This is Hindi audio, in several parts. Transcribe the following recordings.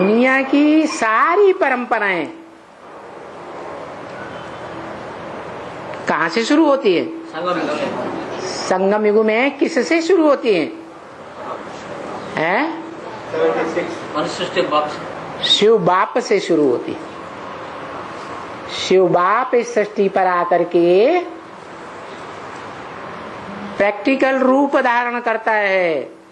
दुनिया की सारी परंपराएं कहाँ से शुरू होती है? संगम युग में किससे शुरू होती है? शिव बाप से शुरू होती है। शिव बाप इस सृष्टि पर आकर के प्रैक्टिकल रूप धारण करता है।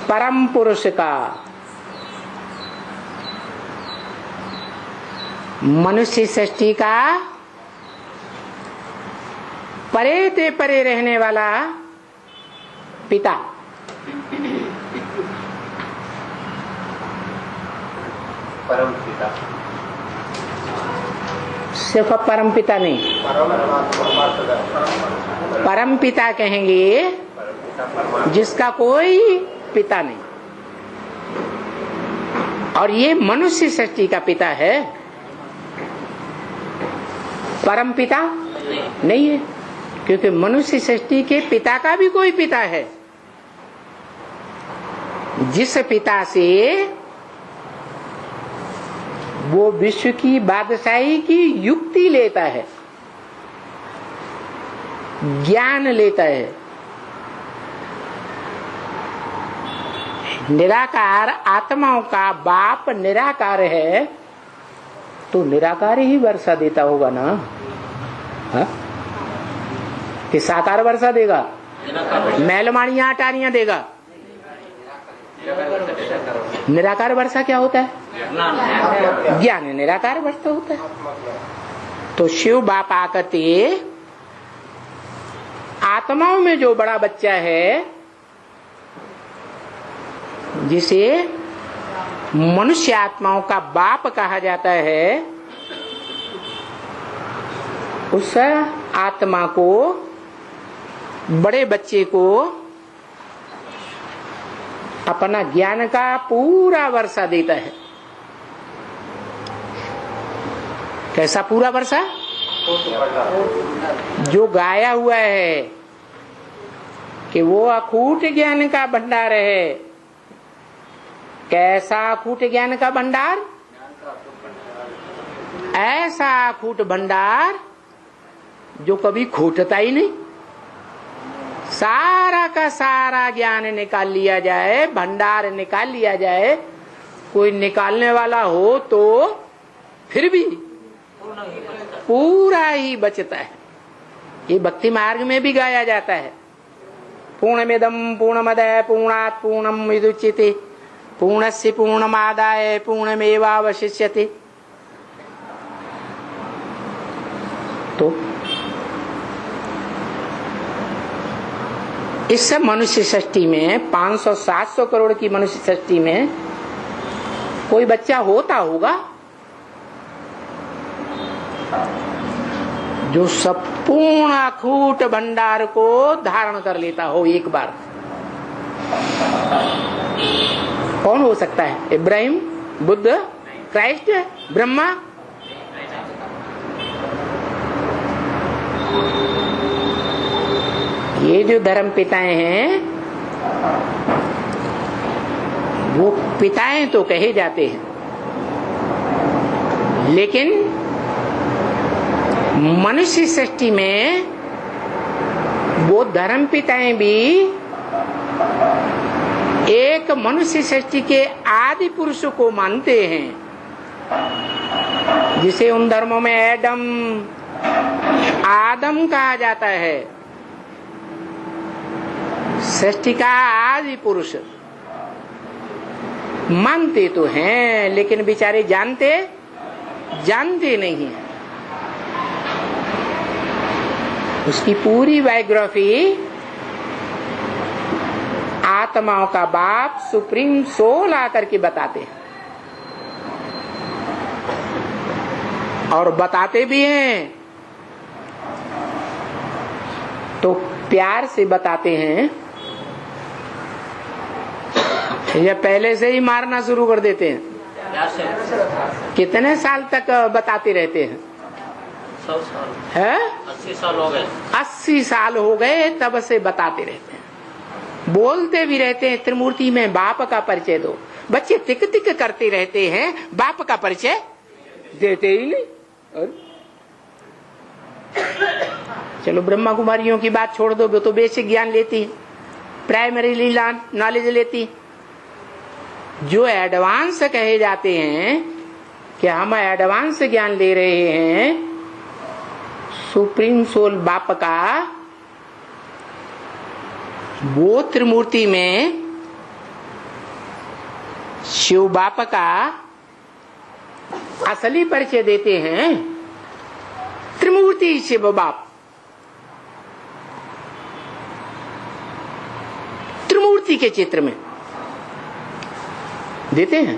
परम पुरुष का मनुष्य सृष्टि का परे ते परे रहने वाला पिता। परम पिता, सिर्फ परम पिता नहीं, परम पिता कहेंगे जिसका कोई पिता नहीं। और ये मनुष्य सृष्टि का पिता है, परम पिता नहीं है, क्योंकि मनुष्य सृष्टि के पिता का भी कोई पिता है, जिस पिता से वो विश्व की बादशाही की युक्ति लेता है, ज्ञान लेता है। निराकार आत्माओं का बाप निराकार है, तो निराकार ही वर्षा देता होगा ना? हा? कि साकार वर्षा देगा, मैलमाड़ियां अटारियां देगा? निराकार वर्षा क्या होता है? ज्ञान निराकार वर्षा होता है। तो शिव बाप आकर आत्माओं में जो बड़ा बच्चा है, जिसे मनुष्य आत्माओं का बाप कहा जाता है, उस आत्मा को, बड़े बच्चे को अपना ज्ञान का पूरा वर्षा देता है। कैसा पूरा वर्षा? जो गाया हुआ है कि वो अखूट ज्ञान का भंडार है। कैसा अखूट ज्ञान का भंडार? ऐसा अखूट भंडार जो कभी खोटता ही नहीं। सारा का सारा ज्ञान निकाल लिया जाए, भंडार निकाल लिया जाए, कोई निकालने वाला हो तो फिर भी पूरा ही बचता है। ये भक्ति मार्ग में भी गाया जाता है। पूर्णमिदं पूर्णमदः पूर्णात् पूर्णं विदुच्यते पूर्णस्य पूर्णमादाय पूर्णमेवावशिष्यते। तो इस मनुष्य सृष्टि में 500-700 करोड़ की मनुष्य सृष्टि में कोई बच्चा होता होगा जो संपूर्ण अखूट भंडार को धारण कर लेता हो एक बार। कौन हो सकता है? इब्राहिम, बुद्ध, क्राइस्ट, ब्रह्मा? ये जो धर्म पिताएं हैं, वो पिताएं तो कहे जाते हैं, लेकिन मनुष्य सृष्टि में वो धर्म पिताएं भी एक मनुष्य सृष्टि के आदि पुरुष को मानते हैं, जिसे उन धर्मों में आदम कहा जाता है। सृष्टि का आदि पुरुष मानते तो हैं, लेकिन बेचारे जानते नहीं हैं। उसकी पूरी बायोग्राफी आत्माओं का बाप सुप्रीम सोल आकर के बताते हैं, और बताते भी हैं तो प्यार से बताते हैं, या पहले से ही मारना शुरू कर देते हैं? कितने साल तक बताते रहते हैं? 100 साल है? 80 साल हो गए। 80 साल हो गए तब से बताते रहते हैं। बोलते भी रहते हैं त्रिमूर्ति में बाप का परिचय दो, बच्चे तिक तिक करते रहते हैं, बाप का परिचय देते ही नहीं। और चलो ब्रह्मा कुमारियों की बात छोड़ दो, वो तो बेसिक ज्ञान लेती है, प्राइमरी नॉलेज लेती है। जो एडवांस कहे जाते हैं कि हम एडवांस ज्ञान ले रहे हैं, सुप्रीम सोल बाप का, वो त्रिमूर्ति में शिव बाप का असली परिचय देते हैं, त्रिमूर्ति शिव बाप। त्रिमूर्ति के चित्र में देते हैं,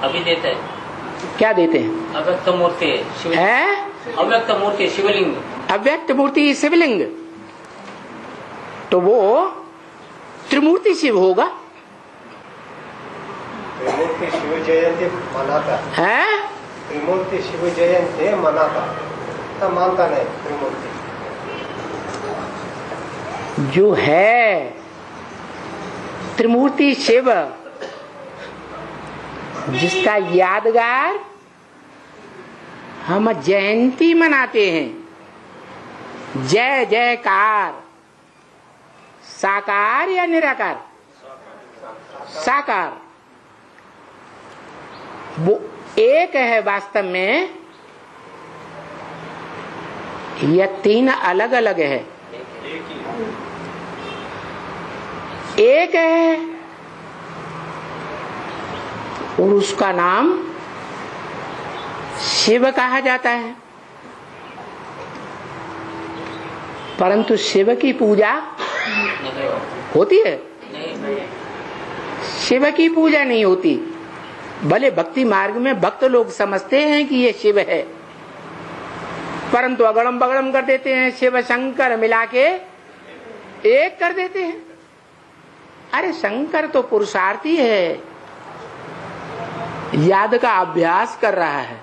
अभी देते हैं। क्या देते हैं? अव्यक्त मूर्ति है, अव्यक्त मूर्ति शिवलिंग, अव्यक्त मूर्ति शिवलिंग, तो वो त्रिमूर्ति शिव होगा। त्रिमूर्ति शिव जयंती मनाता है, त्रिमूर्ति शिव जयंती मनाता, तो मानता नहीं त्रिमूर्ति जो है त्रिमूर्ति शिव, जिसका यादगार हम जयंती मनाते हैं। जय जयकार, साकार या निराकार? साकार। वो एक है वास्तव में, यह तीन अलग अलग है। एक है और उसका नाम शिव कहा जाता है, परंतु शिव की पूजा होती है? शिव की पूजा नहीं होती। भले भक्ति मार्ग में भक्त लोग समझते हैं कि ये शिव है, परंतु अगड़म बगड़म कर देते हैं, शिव शंकर मिला के एक कर देते हैं। अरे शंकर तो पुरुषार्थी है, याद का अभ्यास कर रहा है,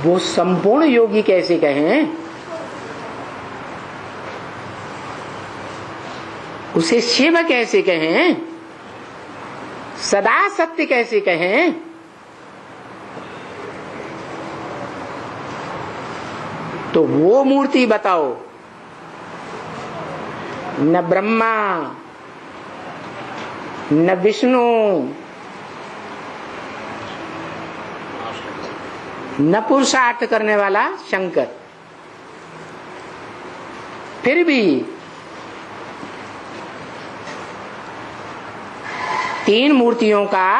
वो संपूर्ण योगी कैसे कहें? उसे शिव कैसे कहें? सदा सत्य कैसे कहें? तो वो मूर्ति बताओ। न ब्रह्मा, न विष्णु, न पुरुषार्थ करने वाला शंकर, फिर भी तीन मूर्तियों का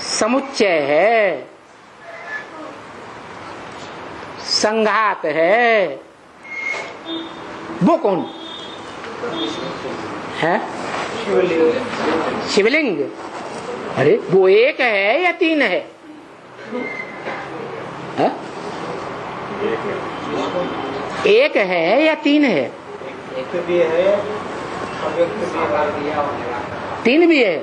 समुच्चय है, संघात है। वो कौन है? शिवलिंग। अरे वो एक है या तीन है? हा? एक है या तीन है? एक भी है, अव्यक्त भी है, तीन भी है।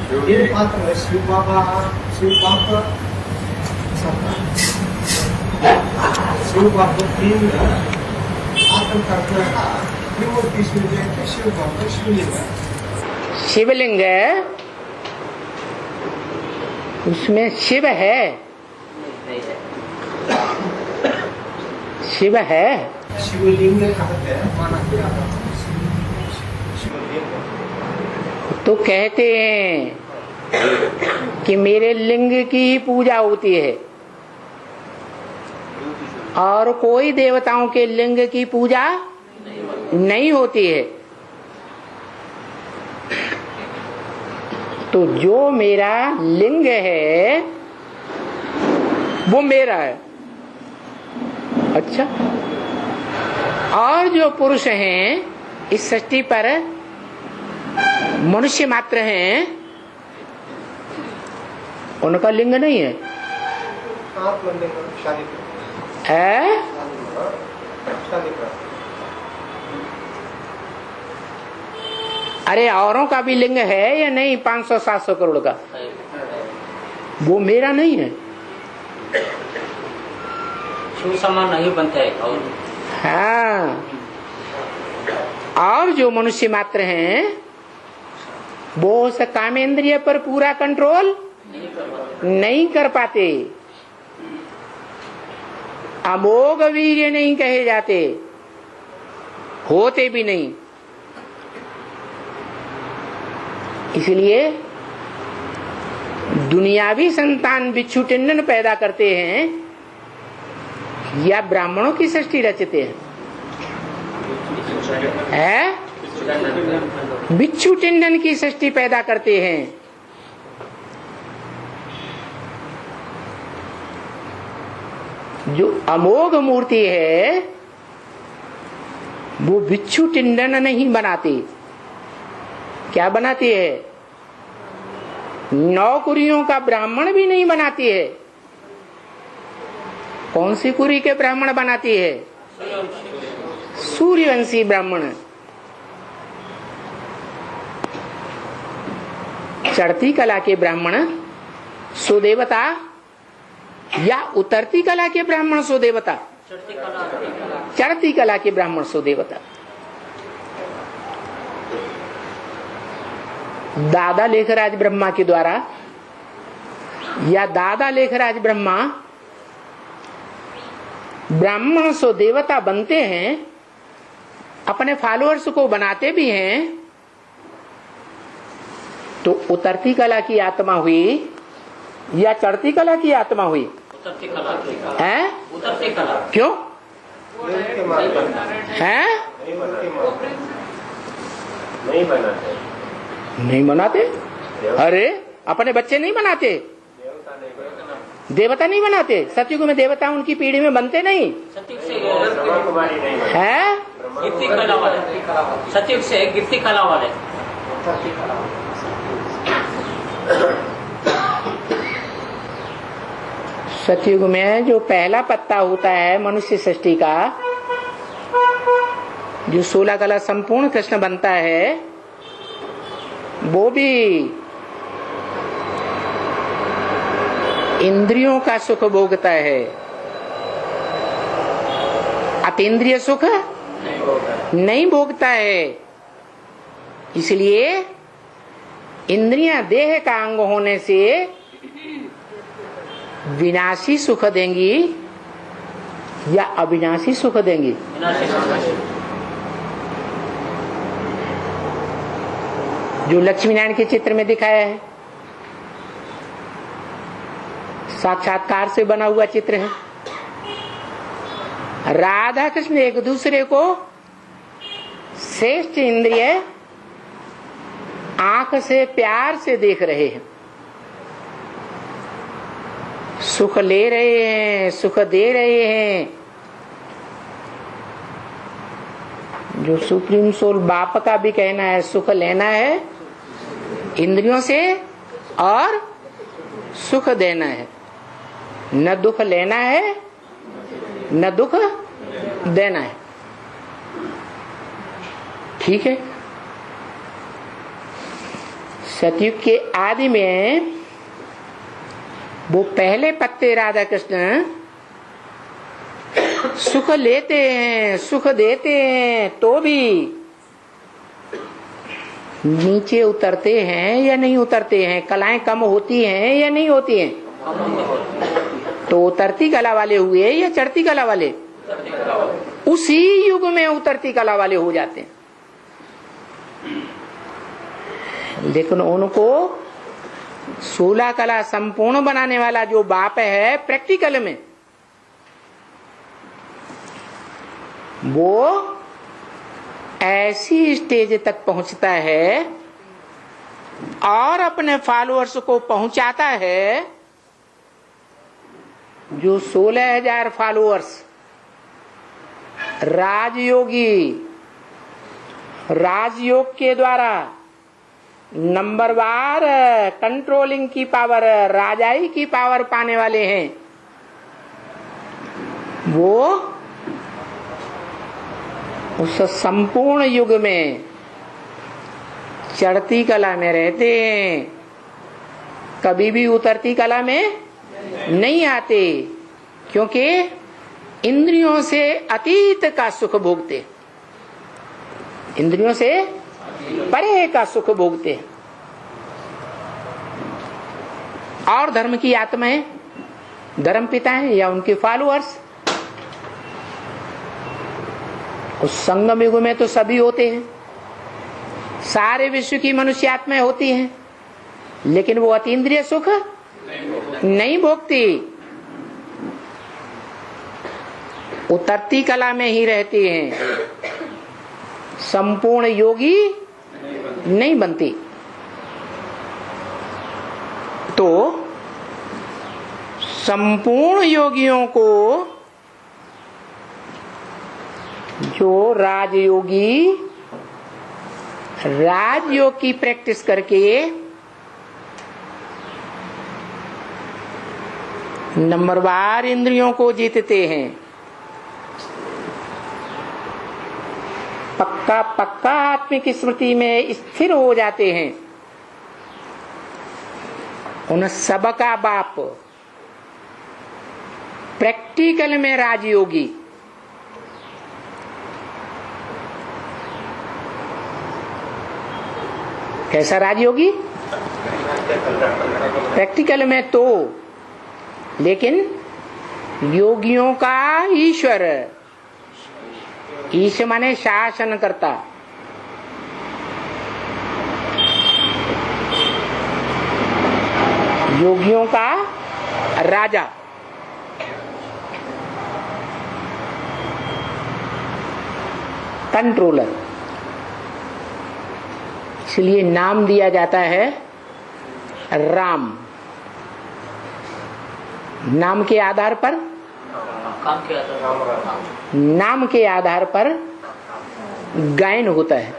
तीन पात्र है, शिव बाबा, शिव बाबा, शिव बाबा तीन आत्म करते हैं। त्रिमूर्ति शिव जयंती शिव बाबा शिवलिंग है। शिवलिंग है, उसमें शिव है, शिव है। शिवलिंग कहते हैं, माना गया शिवलिंग। तो कहते हैं कि मेरे लिंग की ही पूजा होती है और कोई देवताओं के लिंग की पूजा नहीं होती है। तो जो मेरा लिंग है वो मेरा है। अच्छा, और जो पुरुष हैं इस सृष्टि पर मनुष्य मात्र हैं, उनका लिंग नहीं है। अरे औरों का भी लिंग है या नहीं? 500-700 करोड़ का, वो मेरा नहीं है। शिव समान नहीं बनता है। और हाँ, और जो मनुष्य मात्र हैं वो उस कामेंद्रिय पर पूरा कंट्रोल नहीं कर पाते, अमोघ वीर्य नहीं कहे जाते, होते भी नहीं। इसलिए दुनियावी संतान बिच्छू टिंडन पैदा करते हैं या ब्राह्मणों की सृष्टि रचते हैं? बिच्छू टिंडन की सृष्टि पैदा करते हैं। जो अमोघ मूर्ति है वो बिच्छू टिंडन नहीं बनाती, क्या बनाती है? नौकुरियों का ब्राह्मण भी नहीं बनाती है। कौन सी कुरी के ब्राह्मण बनाती है? सूर्यवंशी ब्राह्मण। चढ़ती कला के ब्राह्मण सुदेवता या उतरती कला के ब्राह्मण सुदेवता? चढ़ती कला के ब्राह्मण सुदेवता। दादा लेखराज ब्रह्मा के द्वारा या दादा लेखराज ब्रह्मा ब्राह्मण सो देवता बनते हैं, अपने फॉलोअर्स को बनाते भी हैं, तो उतरती कला की आत्मा हुई या चढ़ती कला की आत्मा हुई? उतरती कला है? उतरती कला। क्यों है? नहीं बनाते। अरे अपने बच्चे नहीं बनाते, देवता नहीं बनाते। सतयुग में देवता उनकी पीढ़ी में बनते नहीं सतयुग से है। गिरती कला वाले, सतयुग से गिरती कला वाले। सतयुग में जो पहला पत्ता होता है मनुष्य सृष्टि का, जो 16 कला संपूर्ण कृष्ण बनता है, वो भी इंद्रियों का सुख भोगता है, अतीन्द्रिय सुख नहीं भोगता है। इसलिए इंद्रियां देह का अंग होने से विनाशी सुख देंगी या अविनाशी सुख देंगी? जो लक्ष्मी नारायण के चित्र में दिखाया है, साक्षात्कार से बना हुआ चित्र है। राधा कृष्ण एक दूसरे को श्रेष्ठ इंद्रिय आंख से प्यार से देख रहे हैं, सुख ले रहे हैं, सुख दे रहे हैं। जो सुप्रीम सोल बाप का भी कहना है, सुख लेना है इंद्रियों से और सुख देना है, न दुख लेना है न दुख देना है। ठीक है। सतयुग के आदि में वो पहले पत्ते राधा कृष्ण सुख लेते हैं, सुख देते हैं, तो भी नीचे उतरते हैं या नहीं उतरते हैं? कलाएं कम होती हैं या नहीं होती हैं? तो उतरती कला वाले हुए या चढ़ती कला वाले? उसी युग में उतरती कला वाले हो जाते हैं। लेकिन उनको 16 कला संपूर्ण बनाने वाला जो बाप है, प्रैक्टिकल में वो ऐसी स्टेज तक पहुंचता है और अपने फॉलोअर्स को पहुंचाता है जो 16,000 फॉलोअर्स राजयोग के द्वारा नंबरवार कंट्रोलिंग की पावर, राजाई की पावर पाने वाले हैं, वो उस संपूर्ण युग में चढ़ती कला में रहते हैं, कभी भी उतरती कला में नहीं आते। क्योंकि इंद्रियों से अतीत का सुख भोगते, इंद्रियों से परे का सुख भोगते। और धर्म की आत्माएं, धर्म पिता हैं या उनके फॉलोअर्स, उस संगम युग में तो सभी होते हैं, सारे विश्व की मनुष्य आत्माएं होती हैं, लेकिन वो अतीन्द्रिय सुख नहीं भोगती, उतरती कला में ही रहती हैं, संपूर्ण योगी नहीं बनती। तो संपूर्ण योगियों को जो राजयोगी राजयोग की प्रैक्टिस करके नंबरवार इंद्रियों को जीतते हैं, पक्का पक्का आत्मिक स्मृति में स्थिर हो जाते हैं, उन सबका बाप प्रैक्टिकल में राजयोगी, कैसा राजयोगी? प्रैक्टिकल में तो, लेकिन योगियों का ईश्वर, ईश माने शासन करता, योगियों का राजा, कंट्रोलर। इसलिए नाम दिया जाता है राम। नाम के आधार पर, नाम के आधार पर गायन होता है।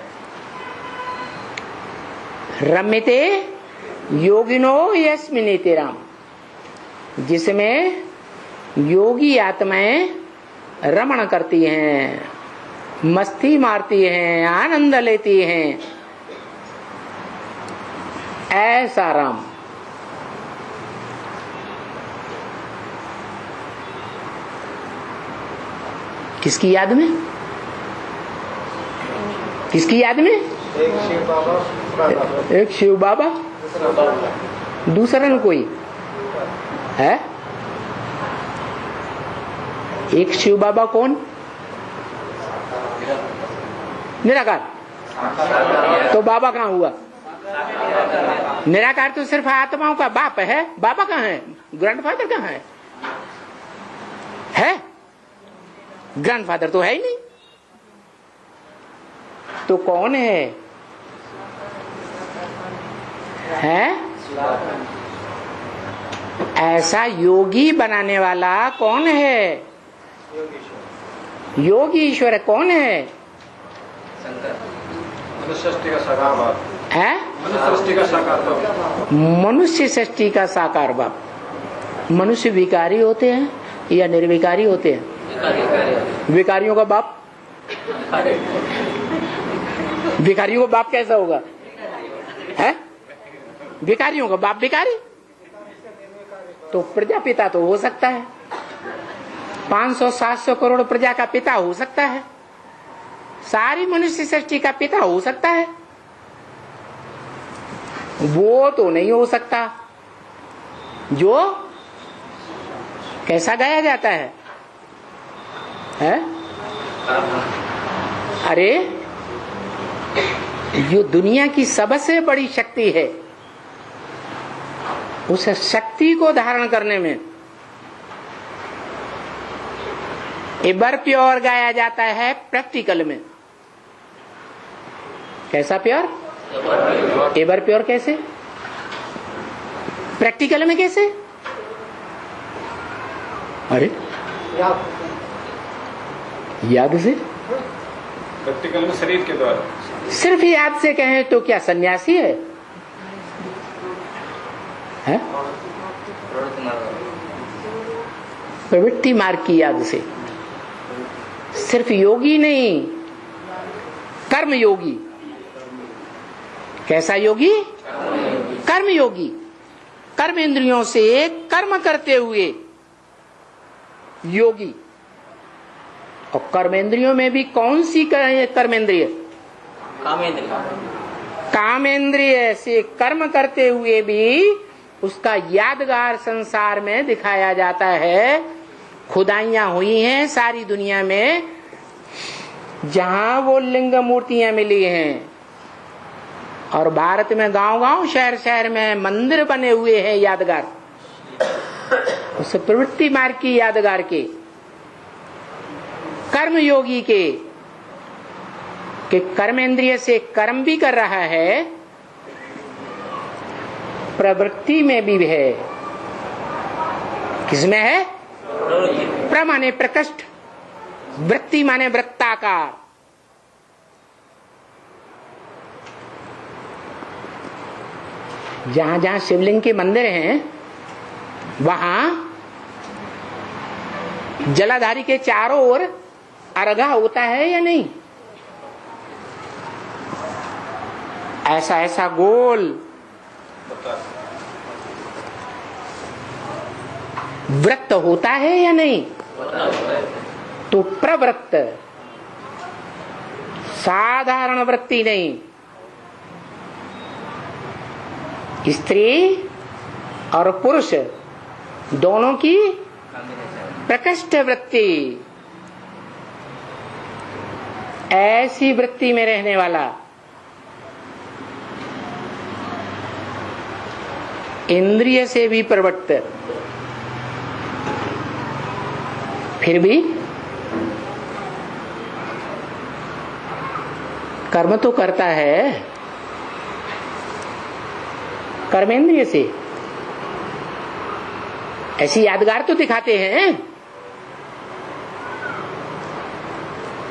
रम्यते योगिनो यस्मिनेते राम, जिसमें योगी आत्माएं रमण करती हैं, मस्ती मारती हैं, आनंद लेती हैं, ऐसा राम। किसकी याद में? किसकी याद में? एक शिव बाबा, दूसरा न कोई है। एक शिव बाबा कौन? निराकार। तो बाबा कहाँ हुआ? निराकार तो सिर्फ आत्माओं का बाप है। बाबा कहाँ है? ग्रैंडफादर कहाँ है? है? ग्रैंडफादर तो है ही नहीं। तो कौन है? ऐसा योगी बनाने वाला कौन है? योगी ईश्वर कौन है? मनुष्य सृष्टि का साकार बाप है। मनुष्य सृष्टि का साकार बाप। मनुष्य विकारी होते हैं या निर्विकारी होते हैं? विकारियों का बाप। विकारियों का बाप कैसा होगा? है? विकारियों का बाप विकारी। तो प्रजापिता तो हो सकता है, 500-700 करोड़ प्रजा का पिता हो सकता है, सारी मनुष्य सृष्टि का पिता हो सकता है। वो तो नहीं हो सकता जो कैसा गाया जाता है? अरे जो दुनिया की सबसे बड़ी शक्ति है, उस शक्ति को धारण करने में एवर प्योर गाया जाता है प्रैक्टिकल में। कैसा प्योर? एवर प्योर कैसे? प्रैक्टिकल में कैसे? अरे याद से। प्रैक्टिकल में शरीर के द्वारा। सिर्फ याद से कहें तो क्या सन्यासी है? प्रवृत्ति मार्ग की याद से। सिर्फ योगी नहीं, कर्म योगी। कैसा योगी? कर्म योगी। कर्म इंद्रियों से कर्म करते हुए योगी। और कर्मेंद्रियों में भी कौन सी कर्मेंद्रिय? कामेंद्रिय से कर्म करते हुए भी उसका यादगार संसार में दिखाया जाता है। खुदाइयां हुई हैं सारी दुनिया में, जहां वो लिंग मूर्तियां मिली हैं, और भारत में गांव-गांव शहर-शहर में मंदिर बने हुए हैं यादगार, उस प्रवृत्ति मार्ग की यादगार के, कर्म योगी के, कि कर्मेंद्रिय से कर्म भी कर रहा है, प्रवृत्ति में भी है। किसमें है? प्र माने प्रकृष्ट, वृत्ति माने वृत्ताकार। जहां जहां शिवलिंग के मंदिर हैं, वहां जलाधारी के चारों ओर अर्घा होता है या नहीं? ऐसा ऐसा गोल वृत्त होता है या नहीं? तो प्रवृत्त, साधारण वृत्ति नहीं, स्त्री और पुरुष दोनों की प्रकृष्ट वृत्ति, ऐसी वृत्ति में रहने वाला, इंद्रिय से भी प्रवृत्त, फिर भी कर्म तो करता है कर्मेंद्रिय से। ऐसी यादगार तो दिखाते हैं,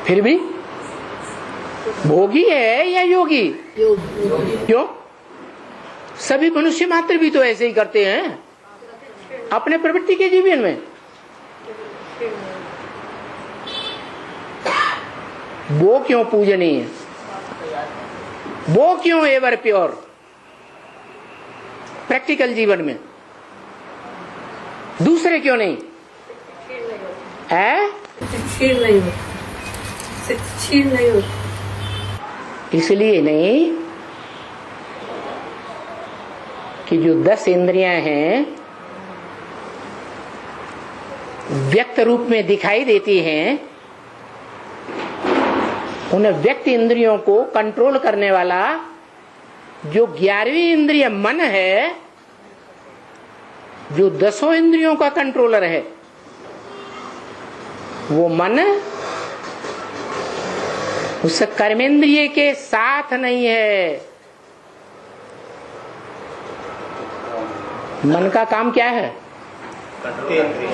फिर भी भोगी है या योगी? क्यों? सभी मनुष्य मात्र भी तो ऐसे ही करते हैं अपने प्रवृत्ति के जीवन में। वो क्यों पूजनीय? वो क्यों एवर प्योर प्रैक्टिकल जीवन में? दूसरे क्यों नहीं है? इसलिए नहीं कि जो 10 इंद्रियां हैं व्यक्त रूप में दिखाई देती हैं, उन व्यक्त इंद्रियों को कंट्रोल करने वाला जो 11वीं इंद्रिय मन है, जो 10 इंद्रियों का कंट्रोलर है, वो मन उस कर्मेंद्रिय के साथ नहीं है। मन का काम क्या है?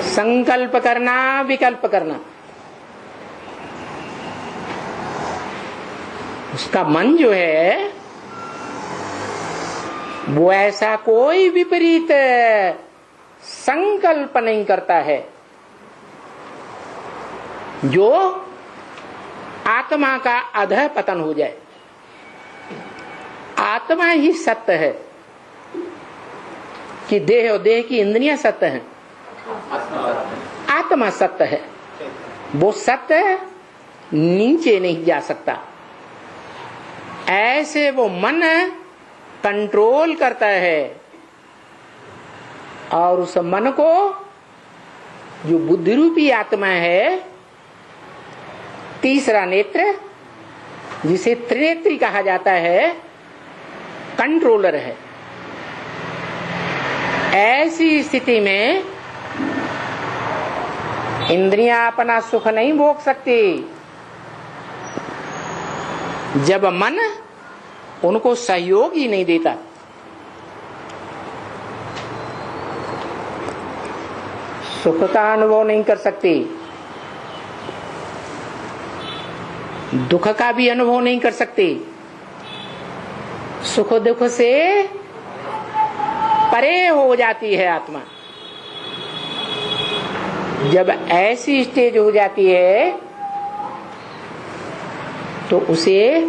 संकल्प करना, विकल्प करना। उसका मन जो है वो ऐसा कोई विपरीत संकल्प नहीं करता है जो आत्मा का अधः पतन हो जाए। आत्मा ही सत्य है कि देह और देह की इंद्रियां सत्य हैं? आत्मा सत्य है। वो सत्य नीचे नहीं जा सकता। ऐसे वो मन कंट्रोल करता है, और उस मन को जो बुद्धि रूपी आत्मा है, तीसरा नेत्र जिसे त्रिनेत्री कहा जाता है, कंट्रोलर है। ऐसी स्थिति में इंद्रियां अपना सुख नहीं भोग सकती जब मन उनको सहयोग ही नहीं देता। सुख का अनुभव नहीं कर सकती, दुख का भी अनुभव नहीं कर सकती। सुख दुख से परे हो जाती है आत्मा। जब ऐसी स्टेज हो जाती है तो उसे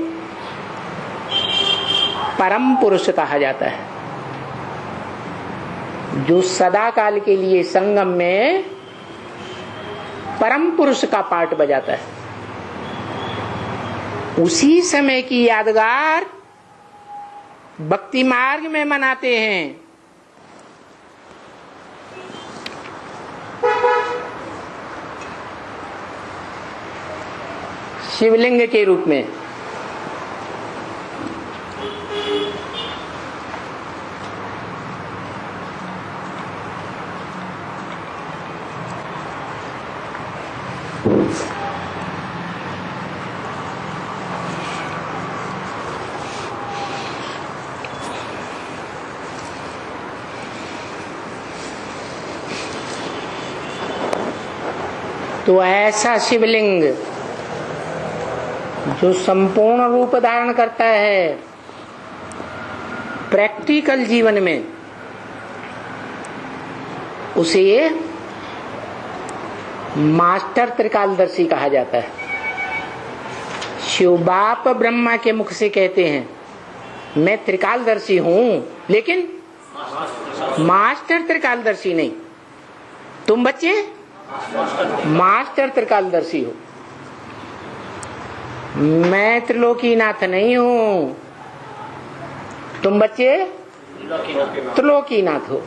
परम पुरुष कहा जाता है, जो सदा काल के लिए संगम में परम पुरुष का पार्ट बजाता है। उसी समय की यादगार भक्ति मार्ग में मनाते हैं। शिवलिंग के रूप में। तो ऐसा शिवलिंग जो संपूर्ण रूप धारण करता है प्रैक्टिकल जीवन में, उसे मास्टर त्रिकालदर्शी कहा जाता है। शिव बाप ब्रह्मा के मुख से कहते हैं मैं त्रिकालदर्शी हूं, लेकिन मास्टर त्रिकालदर्शी नहीं। तुम बच्चे मास्टर त्रिकालदर्शी हो। मैं त्रिलोकीनाथ नहीं हूं, तुम बच्चे त्रिलोकीनाथ हो।